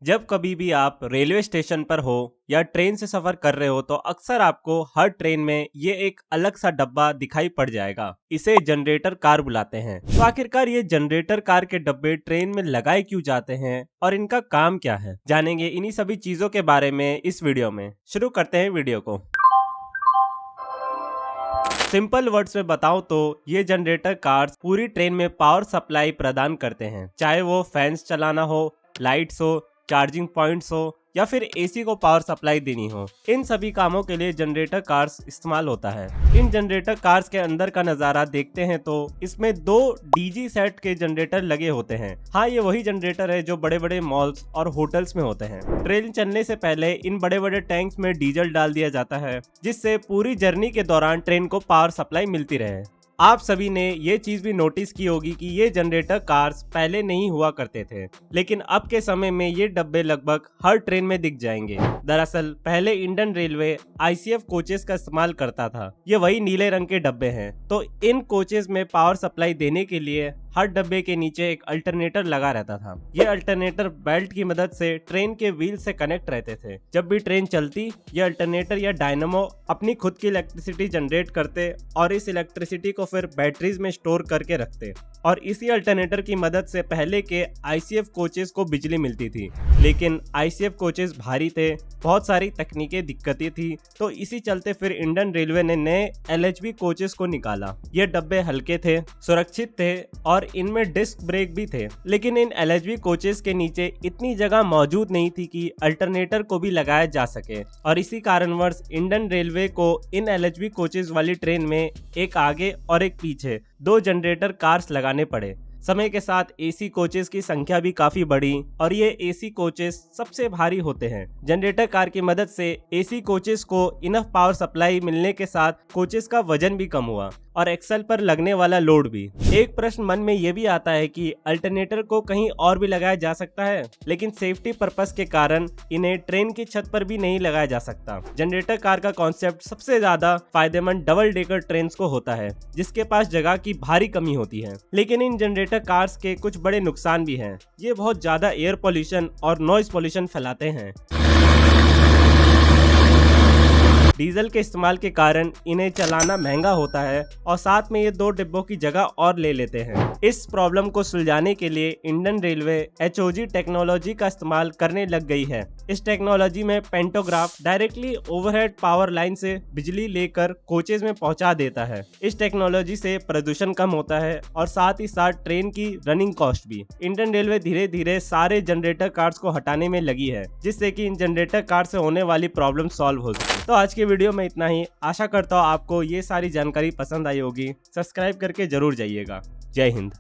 जब कभी भी आप रेलवे स्टेशन पर हो या ट्रेन से सफर कर रहे हो तो अक्सर आपको हर ट्रेन में ये एक अलग सा डब्बा दिखाई पड़ जाएगा। इसे जनरेटर कार बुलाते हैं। तो आखिरकार ये जनरेटर कार के डब्बे ट्रेन में लगाए क्यों जाते हैं और इनका काम क्या है, जानेंगे इन्हीं सभी चीजों के बारे में इस वीडियो में। शुरू करते हैं वीडियो को। सिंपल वर्ड्स में बताऊं तो ये जनरेटर कार्स पूरी ट्रेन में पावर सप्लाई प्रदान करते हैं, चाहे वो फैंस चलाना हो, लाइट्स हो, चार्जिंग पॉइंट्स हो या फिर एसी को पावर सप्लाई देनी हो। इन सभी कामों के लिए जनरेटर कार्स इस्तेमाल होता है। इन जनरेटर कार्स के अंदर का नजारा देखते हैं तो इसमें 2 डीजी सेट के जनरेटर लगे होते हैं। हाँ, ये वही जनरेटर है जो बड़े बड़े मॉल्स और होटल्स में होते हैं। ट्रेन चलने से पहले इन बड़े बड़े टैंक्स में डीजल डाल दिया जाता है, जिससे पूरी जर्नी के दौरान ट्रेन को पावर सप्लाई मिलती रहे। आप सभी ने ये चीज भी नोटिस की होगी कि ये जनरेटर कार्स पहले नहीं हुआ करते थे, लेकिन अब के समय में ये डब्बे लगभग हर ट्रेन में दिख जाएंगे। दरअसल पहले इंडियन रेलवे आईसीएफ कोचेस का इस्तेमाल करता था। ये वही नीले रंग के डब्बे हैं। तो इन कोचेस में पावर सप्लाई देने के लिए हर डब्बे के नीचे एक अल्टरनेटर लगा रहता था। ये अल्टरनेटर बेल्ट की मदद से ट्रेन के व्हील से कनेक्ट रहते थे। जब भी ट्रेन चलती, ये अल्टरनेटर या डायनामो अपनी खुद की इलेक्ट्रिसिटी जनरेट करते और इस इलेक्ट्रिसिटी को फिर बैटरीज में स्टोर करके रखते और इसी अल्टरनेटर की मदद से पहले के आईसीएफ कोचेस को बिजली मिलती थी। लेकिन आईसीएफ कोचेस भारी थे, बहुत सारी तकनीकी दिक्कतें थी, तो इसी चलते फिर इंडियन रेलवे ने नए एलएचबी कोचेस को निकाला। ये डब्बे हल्के थे, सुरक्षित थे और इनमें डिस्क ब्रेक भी थे। लेकिन इन एलएचबी कोचेस के नीचे इतनी जगह मौजूद नहीं थी कि अल्टरनेटर को भी लगाया जा सके और इसी कारणवश इंडियन रेलवे को इन एलएचबी कोचेस वाली ट्रेन में एक आगे और एक पीछे 2 जनरेटर कार्स लगाने पड़े। समय के साथ एसी कोचेस की संख्या भी काफी बढ़ी और ये एसी कोचेस सबसे भारी होते हैं। जनरेटर कार की मदद से एसी कोचेस को इनफ पावर सप्लाई मिलने के साथ कोचेस का वजन भी कम हुआ और एक्सल पर लगने वाला लोड भी। एक प्रश्न मन में ये भी आता है कि अल्टरनेटर को कहीं और भी लगाया जा सकता है, लेकिन सेफ्टी पर्पस के कारण इन्हें ट्रेन की छत पर भी नहीं लगाया जा सकता। जनरेटर कार का कॉन्सेप्ट सबसे ज्यादा फायदेमंद डबल डेकर ट्रेन को होता है, जिसके पास जगह की भारी कमी होती है। लेकिन इन जनरेटर कार्स के कुछ बड़े नुकसान भी हैं। ये बहुत ज्यादा एयर पोल्यूशन और नॉइज पोल्यूशन फैलाते हैं। डीजल के इस्तेमाल के कारण इन्हें चलाना महंगा होता है और साथ में ये 2 डिब्बों की जगह और ले लेते हैं। इस प्रॉब्लम को सुलझाने के लिए इंडियन रेलवे एचओजी टेक्नोलॉजी का इस्तेमाल करने लग गई है। इस टेक्नोलॉजी में pantograph directly overhead power line से बिजली लेकर कोचेज में पहुंचा देता है। इस टेक्नोलॉजी से प्रदूषण कम होता है और साथ ही साथ ट्रेन की रनिंग कॉस्ट भी। इंडियन रेलवे धीरे धीरे सारे जनरेटर कार्स को हटाने में लगी है, जिससे कि इन जनरेटर कार से होने वाली प्रॉब्लम सॉल्व हो सके। तो आज के वीडियो में इतना ही। आशा करता हूँ आपको ये सारी जानकारी पसंद आई होगी। सब्सक्राइब करके जरूर जाइएगा। जय हिंद।